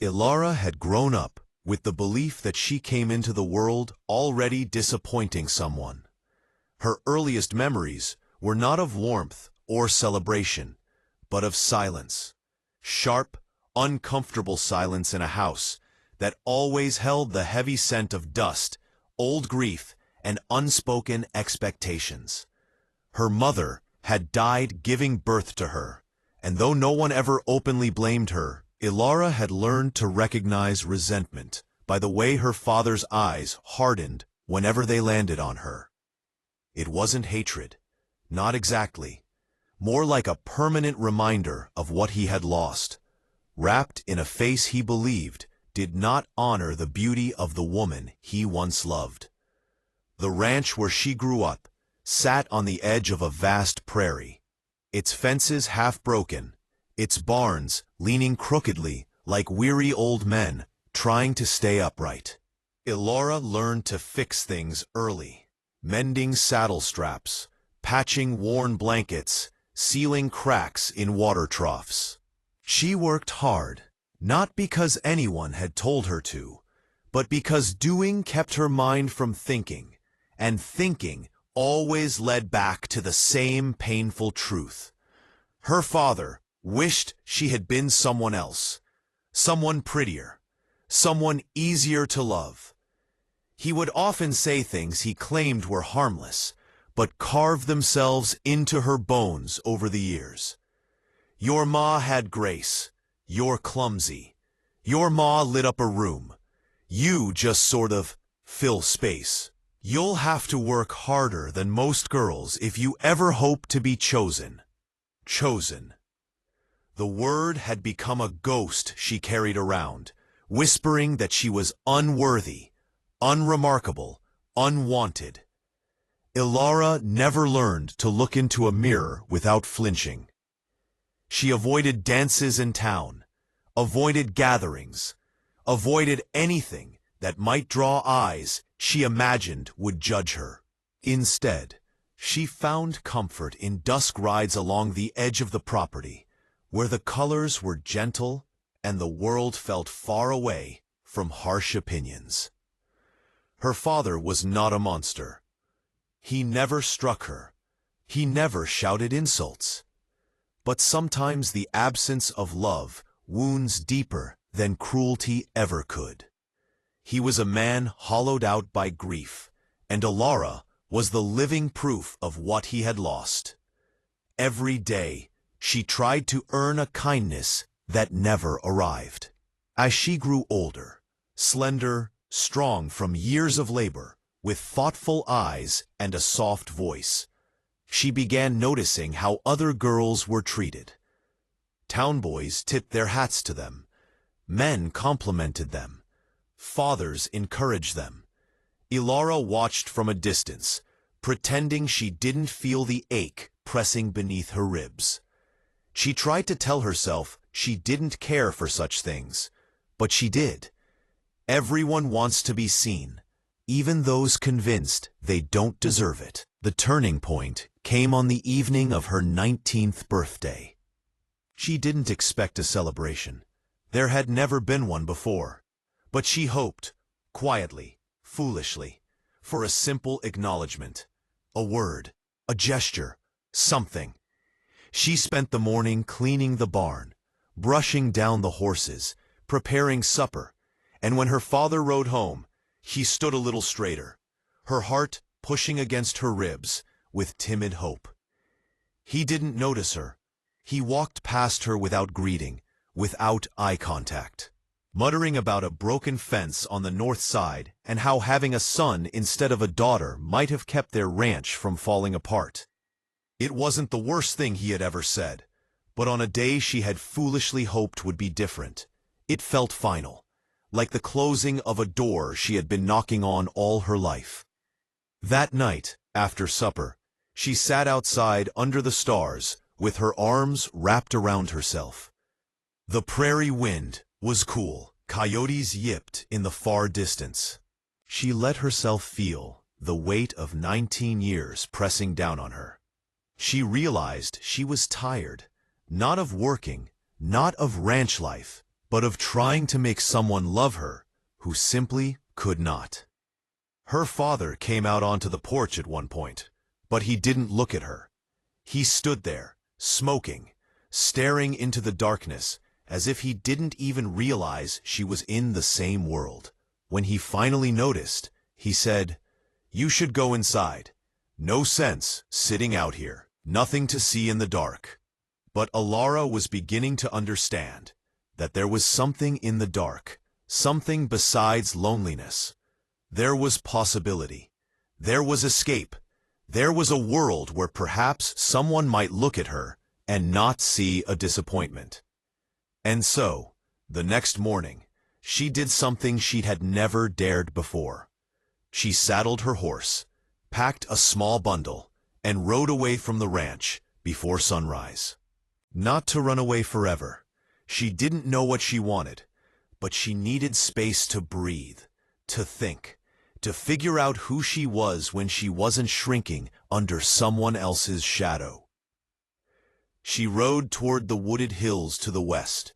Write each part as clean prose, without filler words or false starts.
Ilara had grown up with the belief that she came into the world already disappointing someone. Her earliest memories were not of warmth or celebration, but of silence. Sharp, uncomfortable silence in a house that always held the heavy scent of dust, old grief, and unspoken expectations. Her mother had died giving birth to her, and though no one ever openly blamed her, Ilara had learned to recognize resentment by the way her father's eyes hardened whenever they landed on her. It wasn't hatred, not exactly, more like a permanent reminder of what he had lost, wrapped in a face he believed did not honor the beauty of the woman he once loved. The ranch where she grew up sat on the edge of a vast prairie, its fences half broken, its barns leaning crookedly like weary old men trying to stay upright. Ilara learned to fix things early, mending saddle straps, patching worn blankets, sealing cracks in water troughs. She worked hard, not because anyone had told her to, but because doing kept her mind from thinking, and thinking always led back to the same painful truth. Her father wished she had been someone else, someone prettier, someone easier to love. He would often say things he claimed were harmless, but carved themselves into her bones over the years. Your ma had grace. You're clumsy. Your ma lit up a room. You just sort of fill space. You'll have to work harder than most girls if you ever hope to be chosen. Chosen. The word had become a ghost she carried around, whispering that she was unworthy, unremarkable, unwanted. Ilara never learned to look into a mirror without flinching. She avoided dances in town, avoided gatherings, avoided anything that might draw eyes she imagined would judge her. Instead, she found comfort in dusk rides along the edge of the property, where the colors were gentle and the world felt far away from harsh opinions. Her father was not a monster. He never struck her. He never shouted insults. But sometimes the absence of love wounds deeper than cruelty ever could. He was a man hollowed out by grief, and Ilara was the living proof of what he had lost. Every day, she tried to earn a kindness that never arrived. As she grew older, slender, strong from years of labor, with thoughtful eyes and a soft voice, she began noticing how other girls were treated. Town boys tipped their hats to them. Men complimented them. Fathers encouraged them. Ilara watched from a distance, pretending she didn't feel the ache pressing beneath her ribs. She tried to tell herself she didn't care for such things, but she did. Everyone wants to be seen, even those convinced they don't deserve it. The turning point came on the evening of her 19th birthday. She didn't expect a celebration. There had never been one before. But she hoped, quietly, foolishly, for a simple acknowledgement, a word, a gesture, something. She spent the morning cleaning the barn, brushing down the horses, preparing supper, and when her father rode home, she stood a little straighter, her heart pushing against her ribs with timid hope. He didn't notice her. He walked past her without greeting, without eye contact, muttering about a broken fence on the north side and how having a son instead of a daughter might have kept their ranch from falling apart. It wasn't the worst thing he had ever said, but on a day she had foolishly hoped would be different, it felt final, like the closing of a door she had been knocking on all her life. That night, after supper, she sat outside under the stars with her arms wrapped around herself. The prairie wind was cool. Coyotes yipped in the far distance. She let herself feel the weight of 19 years pressing down on her. She realized she was tired, not of working, not of ranch life, but of trying to make someone love her who simply could not. Her father came out onto the porch at one point, but he didn't look at her. He stood there, smoking, staring into the darkness, as if he didn't even realize she was in the same world. When he finally noticed, he said, "You should go inside. No sense sitting out here. Nothing to see in the dark." But Ilara was beginning to understand that there was something in the dark, something besides loneliness. There was possibility. There was escape. There was a world where perhaps someone might look at her and not see a disappointment. And so, the next morning, she did something she had never dared before. She saddled her horse, packed a small bundle, and rode away from the ranch before sunrise. Not to run away forever. She didn't know what she wanted, but she needed space to breathe, to think, to figure out who she was when she wasn't shrinking under someone else's shadow. She rode toward the wooded hills to the west,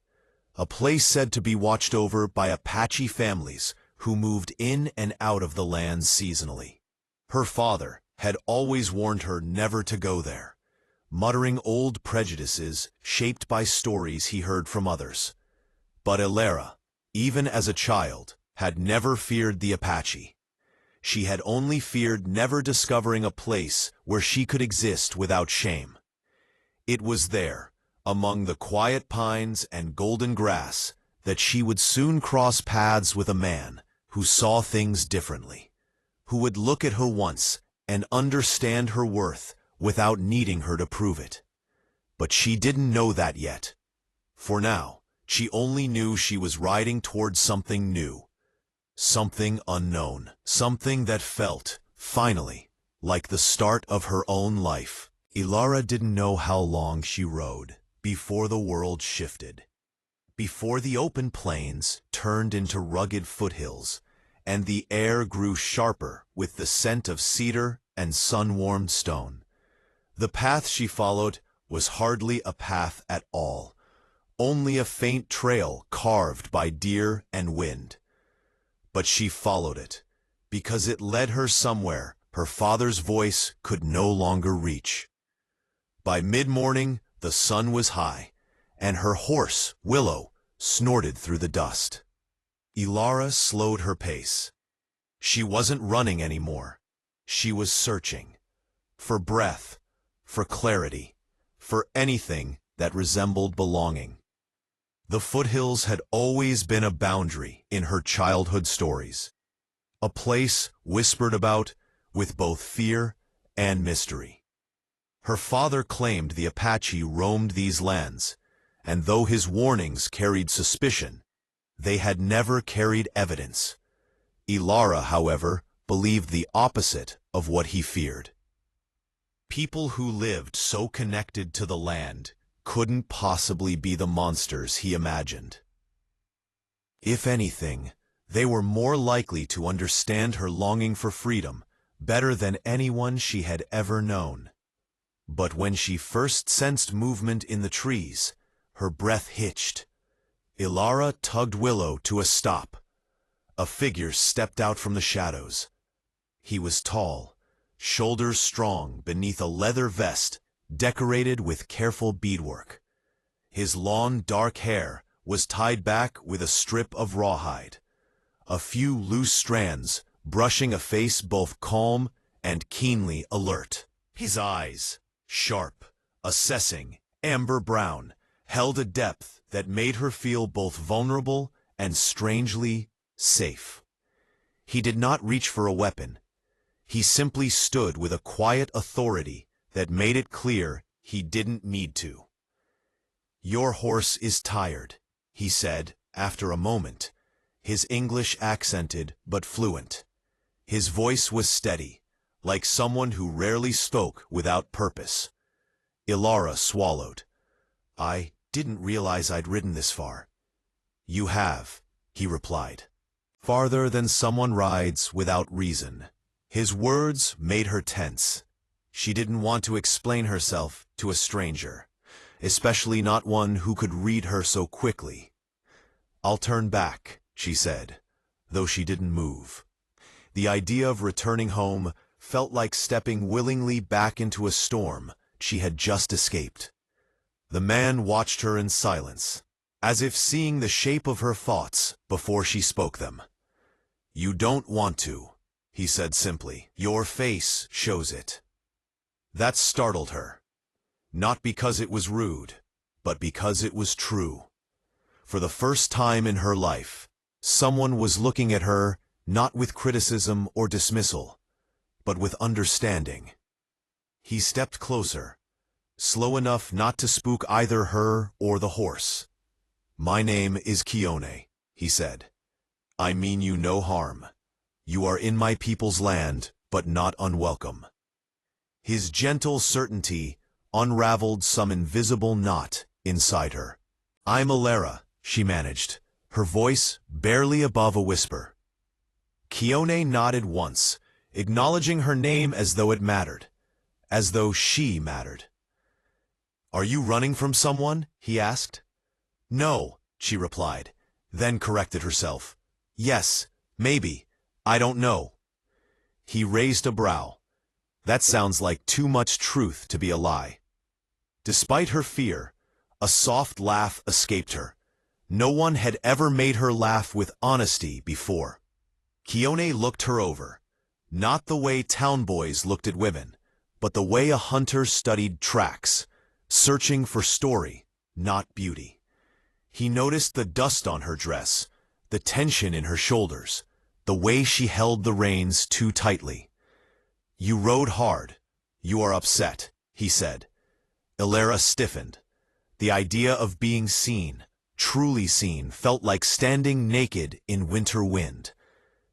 a place said to be watched over by Apache families who moved in and out of the land seasonally. Her father had always warned her never to go there, muttering old prejudices shaped by stories he heard from others. But Ilara, even as a child, had never feared the Apache. She had only feared never discovering a place where she could exist without shame. It was there, among the quiet pines and golden grass, that she would soon cross paths with a man who saw things differently, who would look at her once and understand her worth without needing her to prove it. But she didn't know that yet. For now, she only knew she was riding towards something new. Something unknown, something that felt, finally, like the start of her own life. Ilara didn't know how long she rode before the world shifted, before the open plains turned into rugged foothills, and the air grew sharper with the scent of cedar and sun-warmed stone. The path she followed was hardly a path at all, only a faint trail carved by deer and wind. But she followed it, because it led her somewhere her father's voice could no longer reach. By mid-morning, the sun was high, and her horse, Willow, snorted through the dust. Ilara slowed her pace. She wasn't running anymore. She was searching. For breath, for clarity, for anything that resembled belonging. The foothills had always been a boundary in her childhood stories, a place whispered about with both fear and mystery. Her father claimed the Apache roamed these lands, and though his warnings carried suspicion, they had never carried evidence. Ilara, however, believed the opposite of what he feared. People who lived so connected to the land couldn't possibly be the monsters he imagined. If anything, they were more likely to understand her longing for freedom better than anyone she had ever known. But when she first sensed movement in the trees, her breath hitched. Ilara tugged Willow to a stop. A figure stepped out from the shadows. He was tall, shoulders strong beneath a leather vest decorated with careful beadwork. His long, dark hair was tied back with a strip of rawhide, a few loose strands brushing a face both calm and keenly alert. His eyes, sharp, assessing, amber brown, held a depth that made her feel both vulnerable and strangely safe. He did not reach for a weapon. He simply stood with a quiet authority that made it clear he didn't need to. "Your horse is tired," he said after a moment, his English accented but fluent. His voice was steady, like someone who rarely spoke without purpose. Ilara swallowed. "I didn't realize I'd ridden this far." "You have," he replied. "Farther than someone rides without reason." His words made her tense. She didn't want to explain herself to a stranger, especially not one who could read her so quickly. "I'll turn back," she said, though she didn't move. The idea of returning home felt like stepping willingly back into a storm she had just escaped. The man watched her in silence, as if seeing the shape of her thoughts before she spoke them. "You don't want to," he said simply. "Your face shows it." That startled her, not because it was rude, but because it was true. For the first time in her life, someone was looking at her not with criticism or dismissal, but with understanding. He stepped closer, slow enough not to spook either her or the horse. "My name is Keone," he said. "I mean you no harm. You are in my people's land, but not unwelcome." His gentle certainty unraveled some invisible knot inside her. "I'm Alara," she managed, her voice barely above a whisper. Keone nodded once, acknowledging her name as though it mattered, as though she mattered. "Are you running from someone?" he asked. "No," she replied, then corrected herself. "Yes, maybe. I don't know." He raised a brow. That sounds like too much truth to be a lie. Despite her fear, a soft laugh escaped her. No one had ever made her laugh with honesty before. Keone looked her over, not the way town boys looked at women, but the way a hunter studied tracks, searching for story, not beauty. He noticed the dust on her dress, the tension in her shoulders, the way she held the reins too tightly. "You rode hard. You are upset," he said. Alara stiffened. The idea of being seen, truly seen, felt like standing naked in winter wind.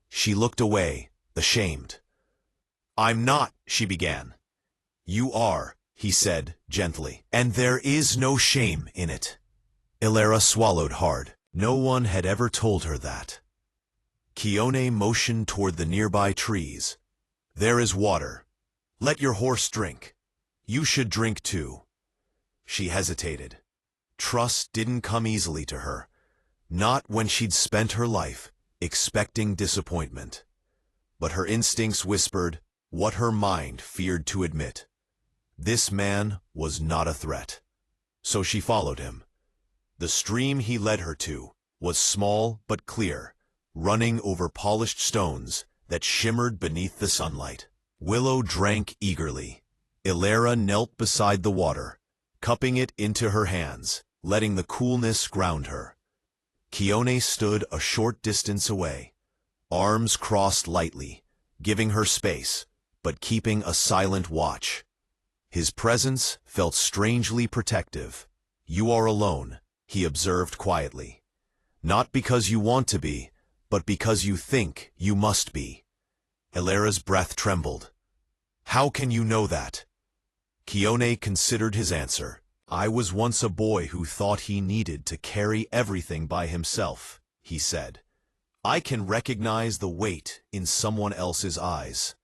She looked away, ashamed. "I'm not," she began. "You are," he said gently, "and there is no shame in it." Alara swallowed hard. No one had ever told her that. Keone motioned toward the nearby trees. "There is water. Let your horse drink. You should drink too." She hesitated. Trust didn't come easily to her, not when she'd spent her life expecting disappointment. But her instincts whispered what her mind feared to admit. This man was not a threat. So she followed him. The stream he led her to was small but clear, running over polished stones that shimmered beneath the sunlight. Willow drank eagerly. Alara knelt beside the water, cupping it into her hands, letting the coolness ground her. Keone stood a short distance away, arms crossed lightly, giving her space, but keeping a silent watch. His presence felt strangely protective. "You are alone," he observed quietly. "Not because you want to be, but because you think you must be." Alara's breath trembled. "How can you know that?" Keone considered his answer. "I was once a boy who thought he needed to carry everything by himself," he said. "I can recognize the weight in someone else's eyes."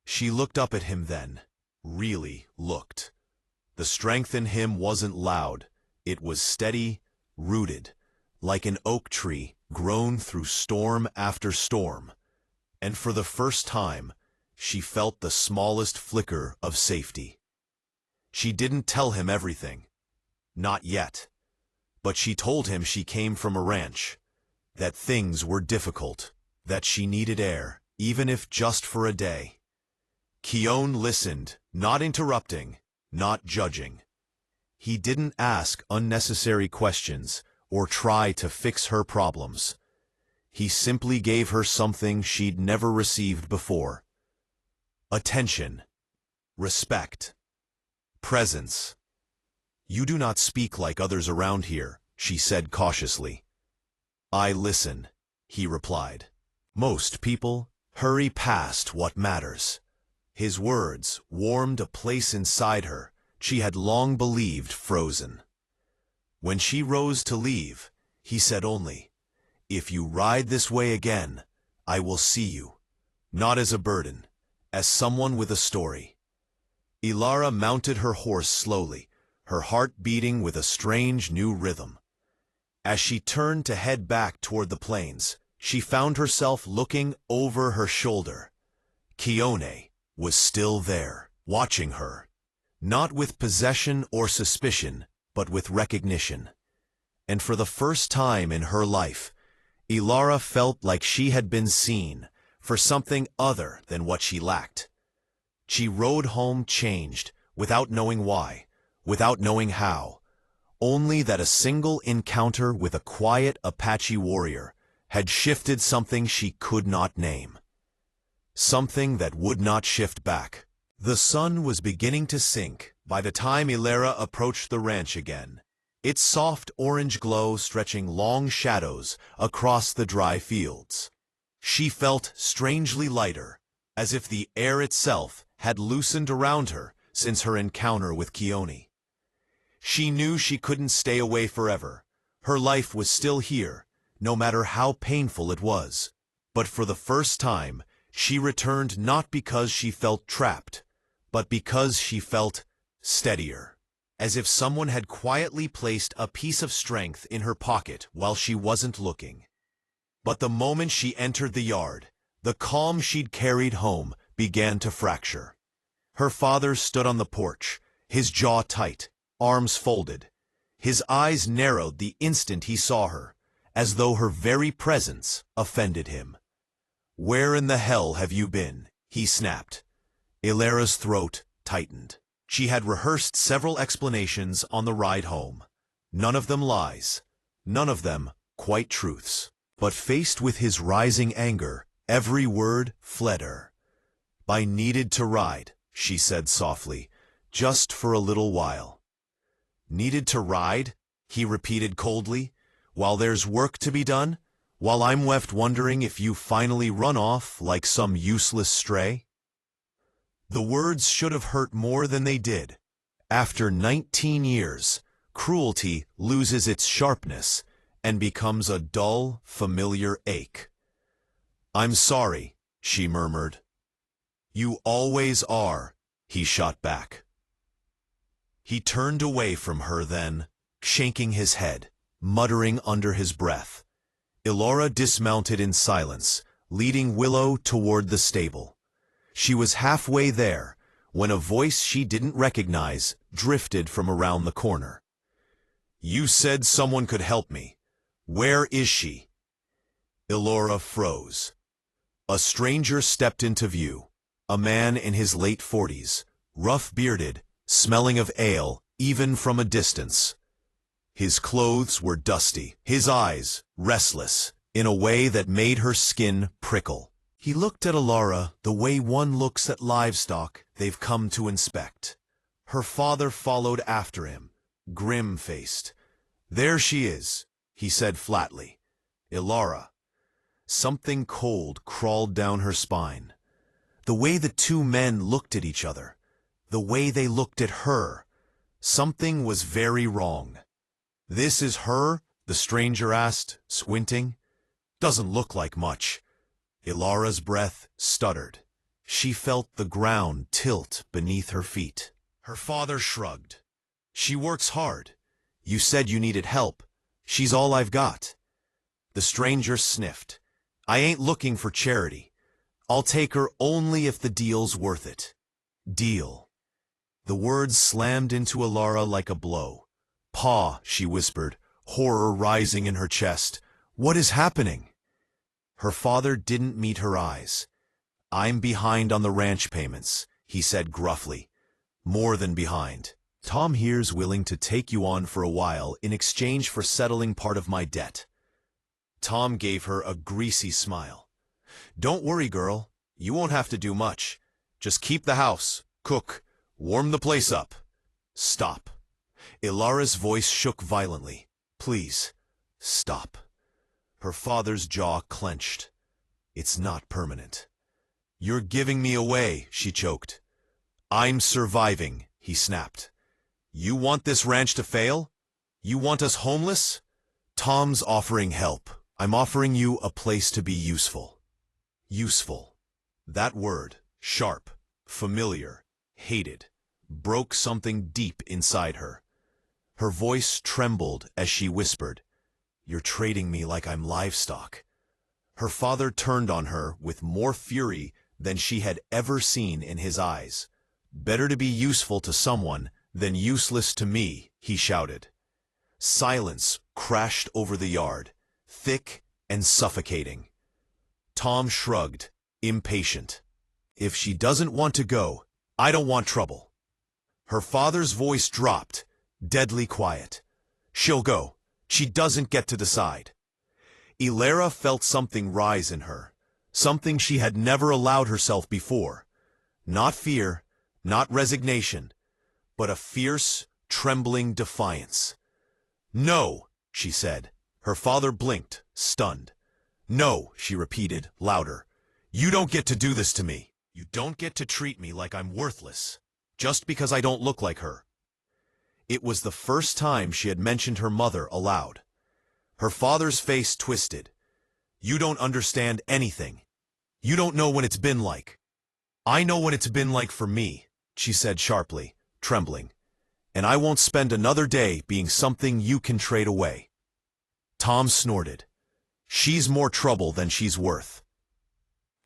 She looked up at him then, really looked. The strength in him wasn't loud. It was steady, rooted, like an oak tree grown through storm after storm. And for the first time, she felt the smallest flicker of safety. She didn't tell him everything. Not yet. But she told him she came from a ranch, that things were difficult, that she needed air, even if just for a day. Keone listened, not interrupting, not judging. He didn't ask unnecessary questions or try to fix her problems. He simply gave her something she'd never received before. Attention, respect, presence. "You do not speak like others around here," she said cautiously. "I listen," he replied. "Most people hurry past what matters." His words warmed a place inside her she had long believed frozen. When she rose to leave, he said only, "If you ride this way again, I will see you, not as a burden, as someone with a story." Alara mounted her horse slowly, her heart beating with a strange new rhythm. As she turned to head back toward the plains, she found herself looking over her shoulder. Keone was still there, watching her. Not with possession or suspicion, but with recognition. And for the first time in her life, Ilara felt like she had been seen for something other than what she lacked. She rode home changed, without knowing why, without knowing how, only that a single encounter with a quiet Apache warrior had shifted something she could not name. Something that would not shift back. The sun was beginning to sink by the time Ilara approached the ranch again, its soft orange glow stretching long shadows across the dry fields. She felt strangely lighter, as if the air itself had loosened around her since her encounter with Keone. She knew she couldn't stay away forever. Her life was still here, no matter how painful it was. But for the first time, she returned not because she felt trapped, but because she felt steadier, as if someone had quietly placed a piece of strength in her pocket while she wasn't looking. But the moment she entered the yard, the calm she'd carried home began to fracture. Her father stood on the porch, his jaw tight, arms folded. His eyes narrowed the instant he saw her, as though her very presence offended him. "Where in the hell have you been?" he snapped. Ilara's throat tightened. She had rehearsed several explanations on the ride home. None of them lies, none of them quite truths. But faced with his rising anger, every word fled her. "I needed to ride," she said softly, "just for a little while." "Needed to ride?" he repeated coldly. "While there's work to be done? While I'm left wondering if you finally run off like some useless stray?" The words should have hurt more than they did. After 19 years, cruelty loses its sharpness and becomes a dull, familiar ache. "I'm sorry," she murmured. "You always are," he shot back. He turned away from her then, shaking his head, muttering under his breath. Ilara dismounted in silence, leading Willow toward the stable. She was halfway there when a voice she didn't recognize drifted from around the corner. "You said someone could help me. Where is she?" Ilara froze. A stranger stepped into view, a man in his late 40s, rough-bearded, smelling of ale even from a distance. His clothes were dusty, his eyes restless, in a way that made her skin prickle. He looked at Ilara the way one looks at livestock they've come to inspect. Her father followed after him, grim-faced. "There she is," he said flatly. "Ilara." Something cold crawled down her spine. The way the two men looked at each other, the way they looked at her, something was very wrong. "This is her?" the stranger asked, squinting. "Doesn't look like much." Ilara's breath stuttered. She felt the ground tilt beneath her feet. Her father shrugged. "She works hard. You said you needed help. She's all I've got." The stranger sniffed. "I ain't looking for charity. I'll take her only if the deal's worth it." "Deal." The words slammed into Ilara like a blow. "Pa," she whispered, horror rising in her chest. "What is happening?" Her father didn't meet her eyes. "I'm behind on the ranch payments," he said gruffly. "More than behind. Tom here's willing to take you on for a while in exchange for settling part of my debt." Tom gave her a greasy smile. "Don't worry, girl. You won't have to do much. Just keep the house, cook, warm the place up." "Stop." Ilara's voice shook violently. "Please, stop." Her father's jaw clenched. "It's not permanent." "You're giving me away," she choked. "I'm surviving," he snapped. "You want this ranch to fail? You want us homeless?" "Tom's offering help. I'm offering you a place to be useful." Useful. That word, sharp, familiar, hated, broke something deep inside her. Her voice trembled as she whispered, You're trading me like I'm livestock." Her father turned on her with more fury than she had ever seen in his eyes. "Better to be useful to someone than useless to me," he shouted. Silence crashed over the yard, thick and suffocating. Tom shrugged, impatient. "If she doesn't want to go, I don't want trouble." Her father's voice dropped, deadly quiet. "She'll go. She doesn't get to decide." Ilara felt something rise in her, something she had never allowed herself before. Not fear, not resignation, but a fierce, trembling defiance. "No," she said. Her father blinked, stunned. "No," she repeated, louder. "You don't get to do this to me. You don't get to treat me like I'm worthless, just because I don't look like her." It was the first time she had mentioned her mother aloud. Her father's face twisted. "You don't understand anything. You don't know what it's been like." "I know what it's been like for me," she said sharply, trembling. "And I won't spend another day being something you can trade away." Tom snorted. "She's more trouble than she's worth."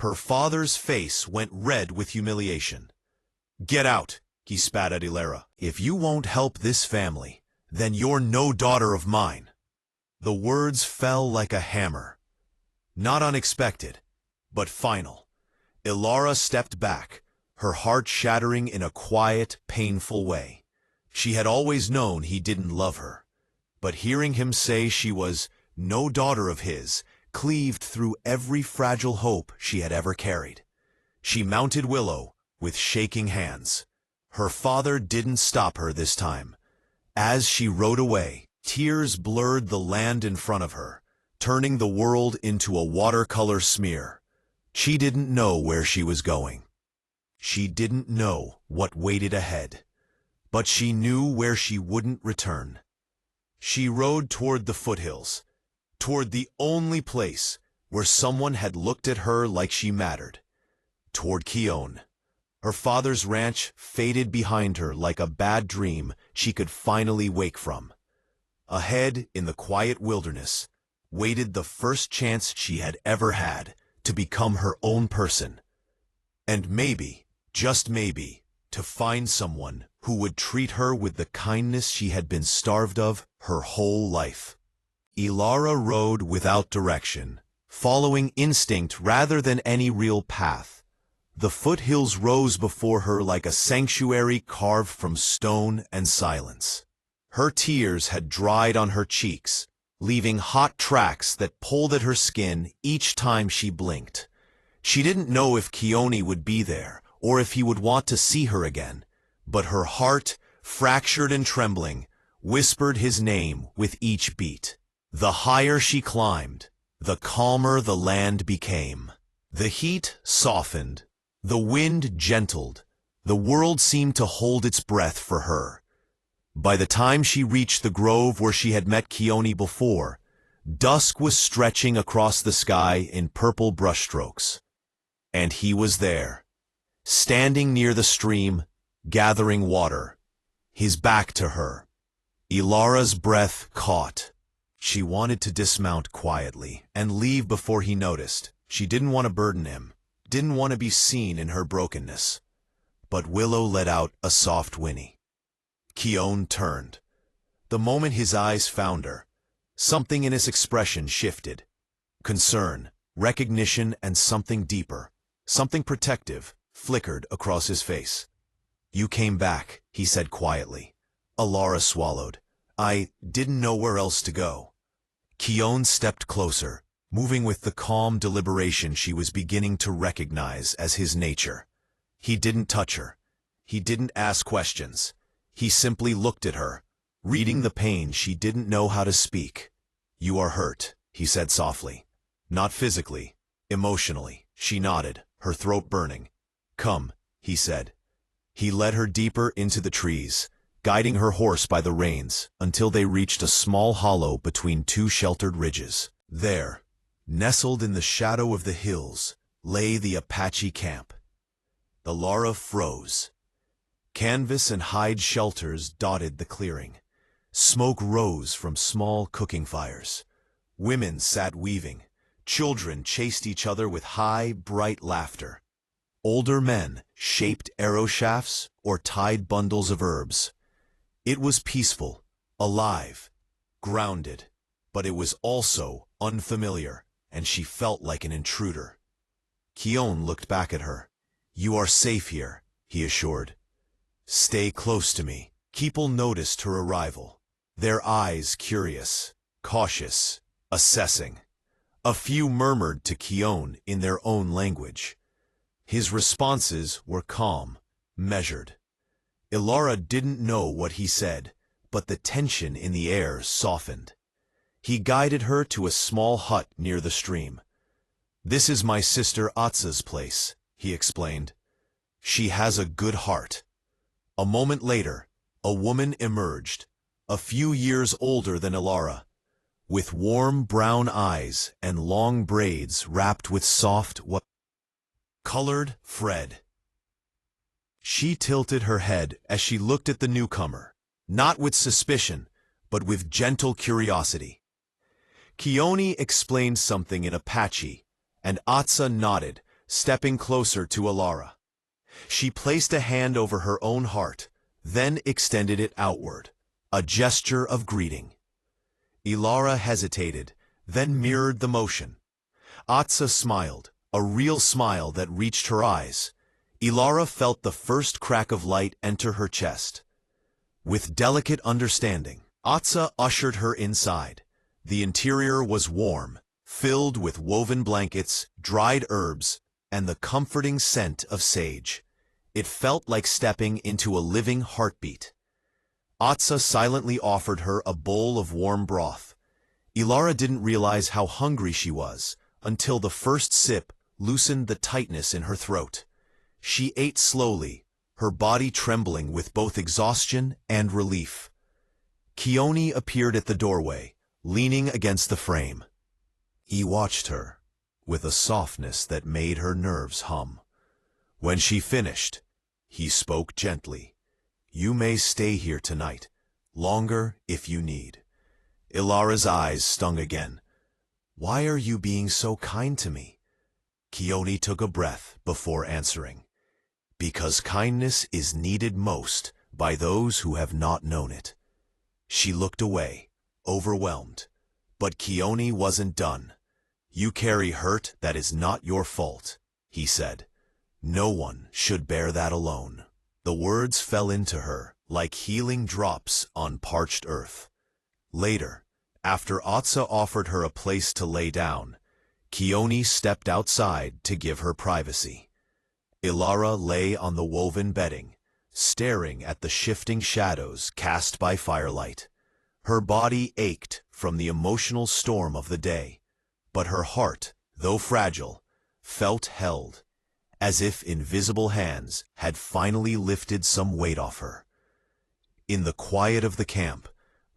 Her father's face went red with humiliation. "Get out," he spat at Ilara. "If you won't help this family, then you're no daughter of mine." The words fell like a hammer. Not unexpected, but final. Ilara stepped back, her heart shattering in a quiet, painful way. She had always known he didn't love her, but hearing him say she was no daughter of his cleaved through every fragile hope she had ever carried. She mounted Willow with shaking hands. Her father didn't stop her this time. As she rode away, tears blurred the land in front of her, turning the world into a watercolor smear. She didn't know where she was going. She didn't know what waited ahead, but she knew where she wouldn't return. She rode toward the foothills, toward the only place where someone had looked at her like she mattered, toward Keone. Her father's ranch faded behind her like a bad dream she could finally wake from. Ahead, in the quiet wilderness, waited the first chance she had ever had to become her own person. And maybe, just maybe, to find someone who would treat her with the kindness she had been starved of her whole life. Ilara rode without direction, following instinct rather than any real path. The foothills rose before her like a sanctuary carved from stone and silence. Her tears had dried on her cheeks, leaving hot tracks that pulled at her skin each time she blinked. She didn't know if Keone would be there, or if he would want to see her again, but her heart, fractured and trembling, whispered his name with each beat. The higher she climbed, the calmer the land became. The heat softened, the wind gentled, the world seemed to hold its breath for her. By the time she reached the grove where she had met Keone before, dusk was stretching across the sky in purple brushstrokes. And he was there, standing near the stream, gathering water, his back to her. Ilara's breath caught. She wanted to dismount quietly and leave before he noticed. She didn't want to burden him, didn't want to be seen in her brokenness. But Willow let out a soft whinny. Keone turned. The moment his eyes found her, something in his expression shifted. Concern, recognition, and something deeper, something protective, flickered across his face. "You came back," he said quietly. Ilara swallowed. "I didn't know where else to go." Keone stepped closer, moving with the calm deliberation she was beginning to recognize as his nature. He didn't touch her. He didn't ask questions. He simply looked at her, reading the pain she didn't know how to speak. "You are hurt," he said softly. "Not physically, emotionally." She nodded, her throat burning. "Come," he said. He led her deeper into the trees, guiding her horse by the reins until they reached a small hollow between two sheltered ridges. There, nestled in the shadow of the hills, lay the Apache camp. Ilara froze. Canvas and hide shelters dotted the clearing. Smoke rose from small cooking fires. Women sat weaving. Children chased each other with high, bright laughter. Older men shaped arrow shafts or tied bundles of herbs. It was peaceful, alive, grounded, but it was also unfamiliar, and she felt like an intruder. Keone looked back at her. "You are safe here," he assured. "Stay close to me." People noticed her arrival, their eyes curious, cautious, assessing. A few murmured to Keone in their own language. His responses were calm, measured. Ilara didn't know what he said, but the tension in the air softened. He guided her to a small hut near the stream. "This is my sister Atsa's place," he explained. "She has a good heart." A moment later, a woman emerged, a few years older than Ilara, with warm brown eyes and long braids wrapped with soft, colored thread. She tilted her head as she looked at the newcomer, not with suspicion, but with gentle curiosity. Keone explained something in Apache, and Atsa nodded, stepping closer to Ilara. She placed a hand over her own heart, then extended it outward, a gesture of greeting. Ilara hesitated, then mirrored the motion. Atsa smiled, a real smile that reached her eyes. Ilara felt the first crack of light enter her chest. With delicate understanding, Atsa ushered her inside. The interior was warm, filled with woven blankets, dried herbs, and the comforting scent of sage. It felt like stepping into a living heartbeat. Atsa silently offered her a bowl of warm broth. Ilara didn't realize how hungry she was until the first sip loosened the tightness in her throat. She ate slowly, her body trembling with both exhaustion and relief. Keone appeared at the doorway, leaning against the frame. He watched her, with a softness that made her nerves hum. When she finished, he spoke gently. "You may stay here tonight, longer if you need." Ilara's eyes stung again. "Why are you being so kind to me?" Keone took a breath before answering. "Because kindness is needed most by those who have not known it." She looked away, overwhelmed. But Keone wasn't done. "You carry hurt that is not your fault," he said. "No one should bear that alone." The words fell into her like healing drops on parched earth. Later, after Atsa offered her a place to lay down, Keone stepped outside to give her privacy. Ilara lay on the woven bedding, staring at the shifting shadows cast by firelight. Her body ached from the emotional storm of the day, but her heart, though fragile, felt held, as if invisible hands had finally lifted some weight off her. In the quiet of the camp,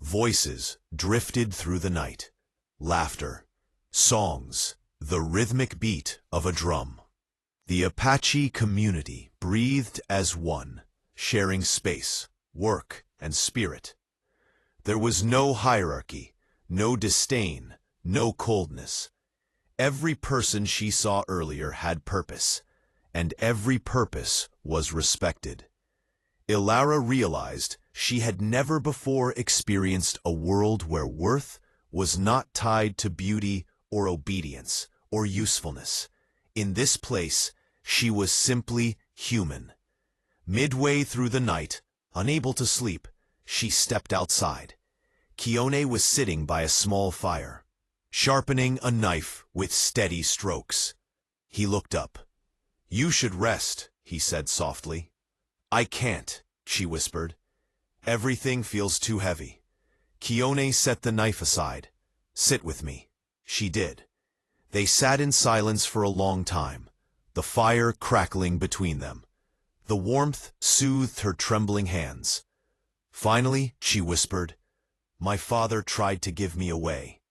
voices drifted through the night. Laughter, songs, the rhythmic beat of a drum. The Apache community breathed as one, sharing space, work, and spirit. There was no hierarchy, no disdain, no coldness. Every person she saw earlier had purpose, and every purpose was respected. Ilara realized she had never before experienced a world where worth was not tied to beauty or obedience or usefulness. In this place, she was simply human. Midway through the night, unable to sleep, she stepped outside. Keone was sitting by a small fire, sharpening a knife with steady strokes. He looked up. "You should rest," he said softly. "I can't," she whispered. "Everything feels too heavy." Keone set the knife aside. "Sit with me." She did. They sat in silence for a long time, the fire crackling between them. The warmth soothed her trembling hands. Finally, she whispered, "My father tried to give me away."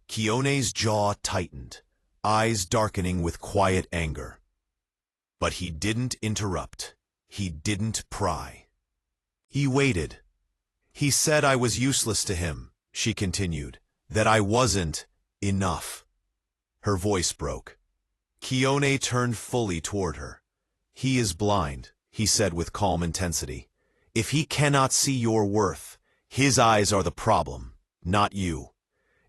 Keone's jaw tightened, eyes darkening with quiet anger. But he didn't interrupt. He didn't pry. He waited. "He said I was useless to him," she continued, "that I wasn't Enough. Her voice broke. Kione turned fully toward her. He is blind, he said with calm intensity. If he cannot see your worth, his eyes are the problem, not you.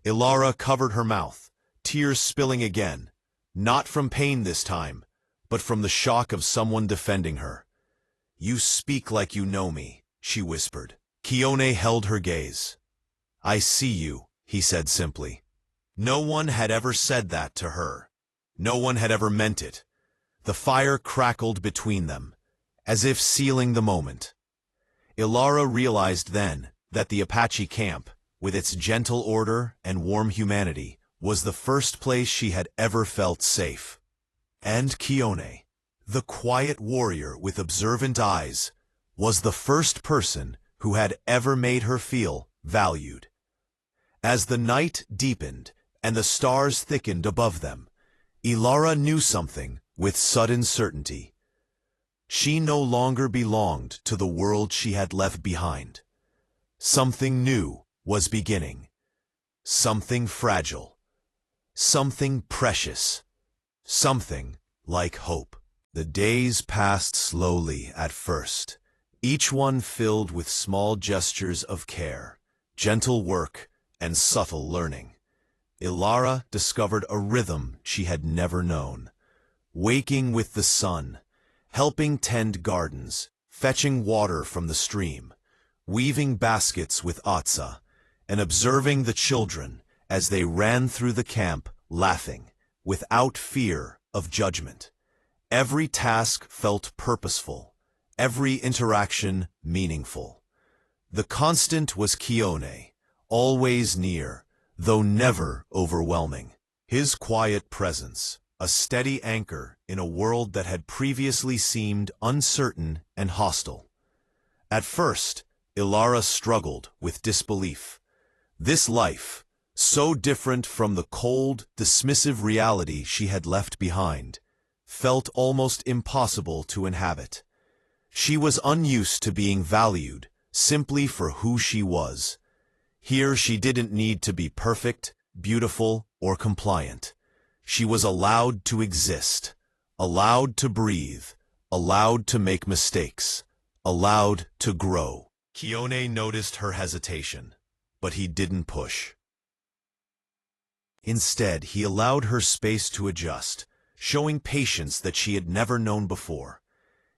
Ilara covered her mouth, tears spilling again, not from pain this time, but from the shock of someone defending her. You speak like you know me, she whispered. Kione held her gaze. I see you, he said simply. No one had ever said that to her. No one had ever meant it. The fire crackled between them, as if sealing the moment. Ilara realized then that the Apache camp, with its gentle order and warm humanity, was the first place she had ever felt safe. And Kione, the quiet warrior with observant eyes, was the first person who had ever made her feel valued. As the night deepened and the stars thickened above them, Ilara knew something with sudden certainty. She no longer belonged to the world she had left behind. Something new was beginning. Something fragile. Something precious. Something like hope. The days passed slowly at first, each one filled with small gestures of care, gentle work, and subtle learning. Ilara discovered a rhythm she had never known. Waking with the sun, helping tend gardens, fetching water from the stream, weaving baskets with Atsa, and observing the children as they ran through the camp laughing, without fear of judgment. Every task felt purposeful, every interaction meaningful. The constant was Kione, always near, though never overwhelming. His quiet presence, a steady anchor in a world that had previously seemed uncertain and hostile. At first, Ilara struggled with disbelief. This life, so different from the cold, dismissive reality she had left behind, felt almost impossible to inhabit. She was unused to being valued simply for who she was. Here she didn't need to be perfect, beautiful, or compliant. She was allowed to exist, allowed to breathe, allowed to make mistakes, allowed to grow. Kione noticed her hesitation, but he didn't push. Instead, he allowed her space to adjust, showing patience that she had never known before.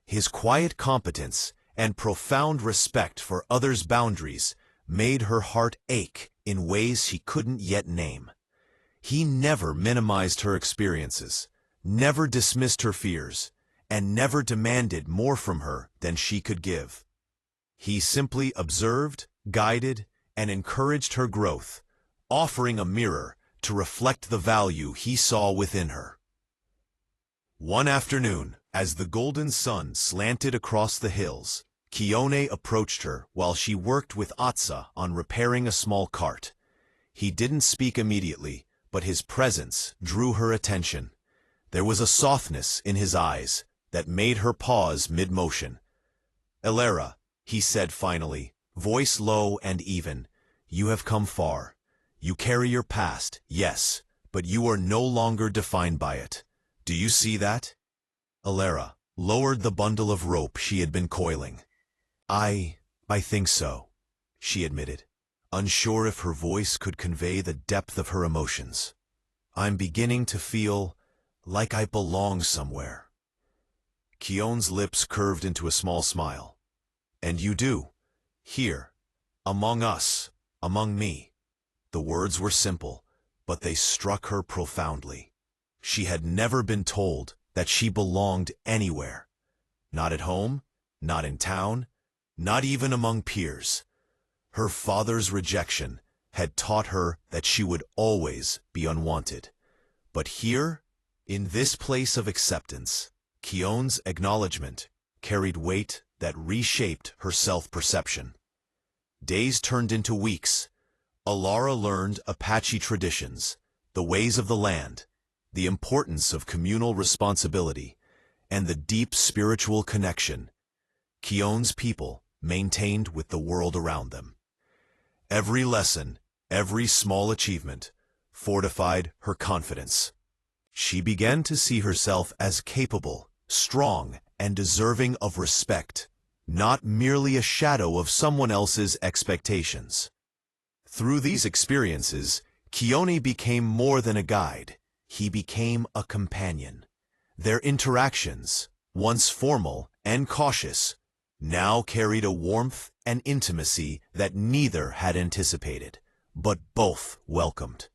His quiet competence and profound respect for others' boundaries made her heart ache in ways she couldn't yet name. He never minimized her experiences, never dismissed her fears, and never demanded more from her than she could give. He simply observed, guided, and encouraged her growth, offering a mirror to reflect the value he saw within her. One afternoon, as the golden sun slanted across the hills, Kione approached her while she worked with Atsa on repairing a small cart. He didn't speak immediately, but his presence drew her attention. There was a softness in his eyes that made her pause mid-motion. "Ilara," he said finally, voice low and even, "you have come far. You carry your past, yes, but you are no longer defined by it. Do you see that?" Ilara lowered the bundle of rope she had been coiling. I think so," she admitted, unsure if her voice could convey the depth of her emotions. "I'm beginning to feel like I belong somewhere." Kione's lips curved into a small smile. "And you do, here, among us, among me." The words were simple, but they struck her profoundly. She had never been told that she belonged anywhere. Not at home, not in town, not even among peers. Her father's rejection had taught her that she would always be unwanted. But here, in this place of acceptance, Kione's acknowledgement carried weight that reshaped her self-perception. Days turned into weeks. Ilara learned Apache traditions, the ways of the land, the importance of communal responsibility, and the deep spiritual connection Kione's people maintained with the world around them. Every lesson, every small achievement, fortified her confidence. She began to see herself as capable, strong, and deserving of respect, not merely a shadow of someone else's expectations. Through these experiences, Keone became more than a guide. He became a companion. Their interactions, once formal and cautious, now carried a warmth and intimacy that neither had anticipated, but both welcomed.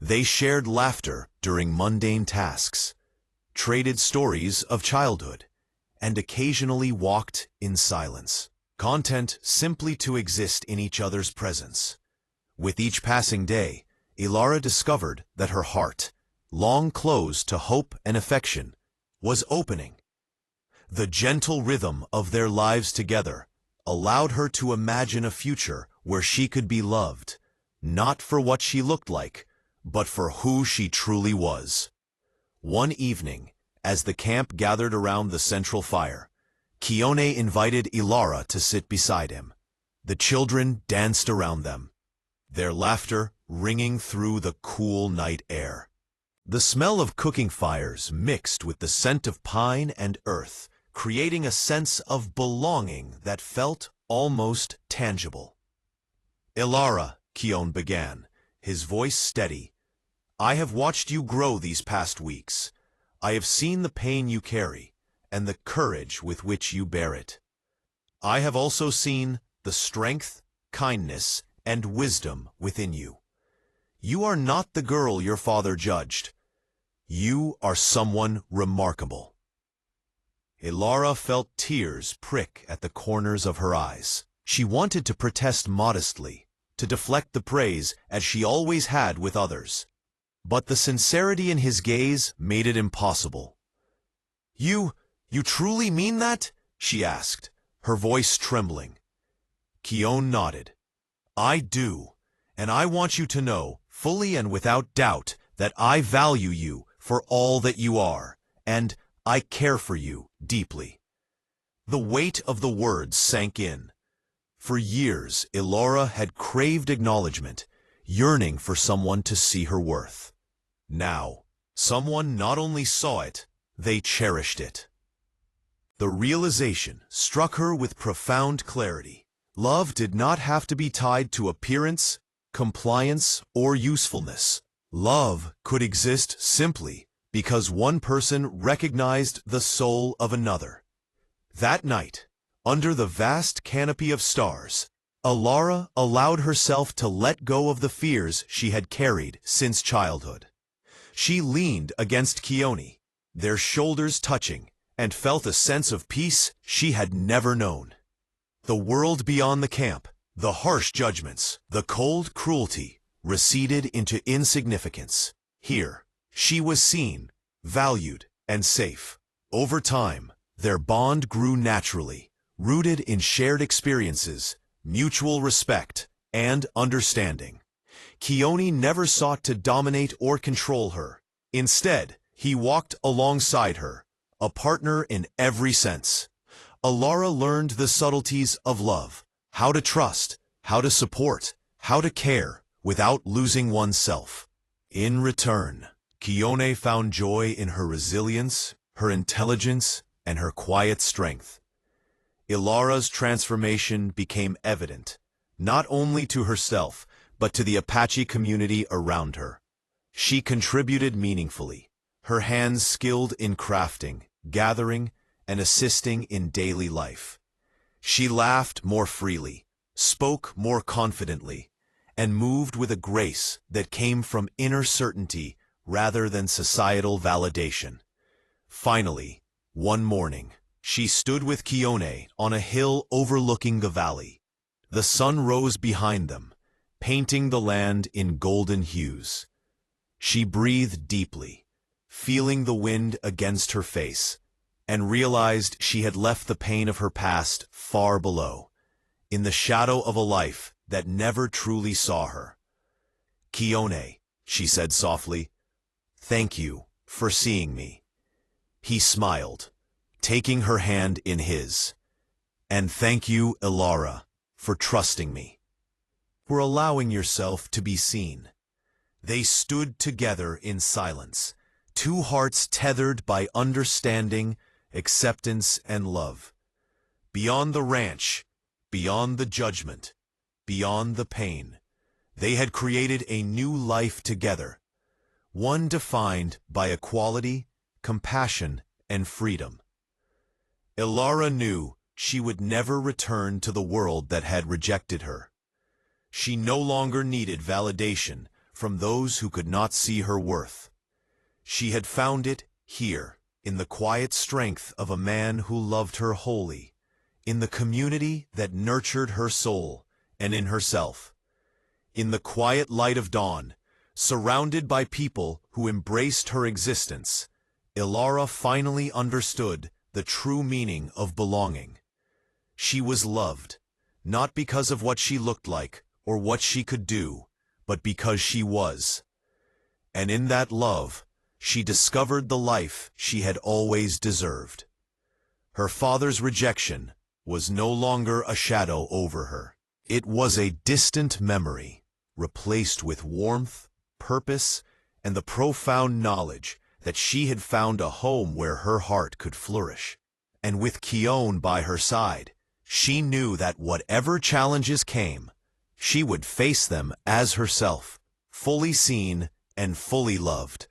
They shared laughter during mundane tasks, traded stories of childhood, and occasionally walked in silence, content simply to exist in each other's presence. With each passing day, Ilara discovered that her heart, long closed to hope and affection, was opening. The gentle rhythm of their lives together allowed her to imagine a future where she could be loved, not for what she looked like, but for who she truly was. One evening, as the camp gathered around the central fire, Keone invited Ilara to sit beside him. The children danced around them, their laughter ringing through the cool night air. The smell of cooking fires mixed with the scent of pine and earth, creating a sense of belonging that felt almost tangible. "Ilara," Keone began, his voice steady, "I have watched you grow these past weeks. I have seen the pain you carry and the courage with which you bear it. I have also seen the strength, kindness, and wisdom within you. You are not the girl your father judged. You are someone remarkable." Ilara felt tears prick at the corners of her eyes. She wanted to protest modestly, to deflect the praise as she always had with others. But the sincerity in his gaze made it impossible. You truly mean that?" she asked, her voice trembling. Keone nodded. "I do, and I want you to know, fully and without doubt, that I value you for all that you are, and I care for you deeply." The weight of the words sank in. For years, Ilara had craved acknowledgement, yearning for someone to see her worth. Now, someone not only saw it, they cherished it. The realization struck her with profound clarity. Love did not have to be tied to appearance, compliance, or usefulness. Love could exist simply because one person recognized the soul of another. That night, under the vast canopy of stars, Ilara allowed herself to let go of the fears she had carried since childhood. She leaned against Keone, their shoulders touching, and felt a sense of peace she had never known. The world beyond the camp, the harsh judgments, the cold cruelty, receded into insignificance. Here, she was seen, valued, and safe. Over time, their bond grew naturally, rooted in shared experiences, mutual respect, and understanding. Keone never sought to dominate or control her. Instead, he walked alongside her, a partner in every sense. Ilara learned the subtleties of love, how to trust, how to support, how to care without losing oneself. In return, Keone found joy in her resilience, her intelligence, and her quiet strength. Ilara's transformation became evident, not only to herself, but to the Apache community around her. She contributed meaningfully, her hands skilled in crafting, gathering, and assisting in daily life. She laughed more freely, spoke more confidently, and moved with a grace that came from inner certainty rather than societal validation. Finally, one morning, she stood with Keone on a hill overlooking the valley. The sun rose behind them, painting the land in golden hues. She breathed deeply, feeling the wind against her face, and realized she had left the pain of her past far below, in the shadow of a life that never truly saw her. "Keone," she said softly, "thank you for seeing me." He smiled, taking her hand in his. "And thank you, Ilara, for trusting me, for allowing yourself to be seen. They stood together in silence, two hearts tethered by understanding, acceptance, and love. Beyond the ranch, beyond the judgment, beyond the pain, they had created a new life together, one defined by equality, compassion, and freedom. Ilara knew she would never return to the world that had rejected her. She no longer needed validation from those who could not see her worth. She had found it here, in the quiet strength of a man who loved her wholly, in the community that nurtured her soul, and in herself. In the quiet light of dawn, surrounded by people who embraced her existence, Ilara finally understood the true meaning of belonging. She was loved, not because of what she looked like or what she could do, but because she was. And in that love, she discovered the life she had always deserved. Her father's rejection was no longer a shadow over her. It was a distant memory, replaced with warmth, purpose, and the profound knowledge that she had found a home where her heart could flourish. And with Keone by her side, she knew that whatever challenges came, she would face them as herself, fully seen and fully loved.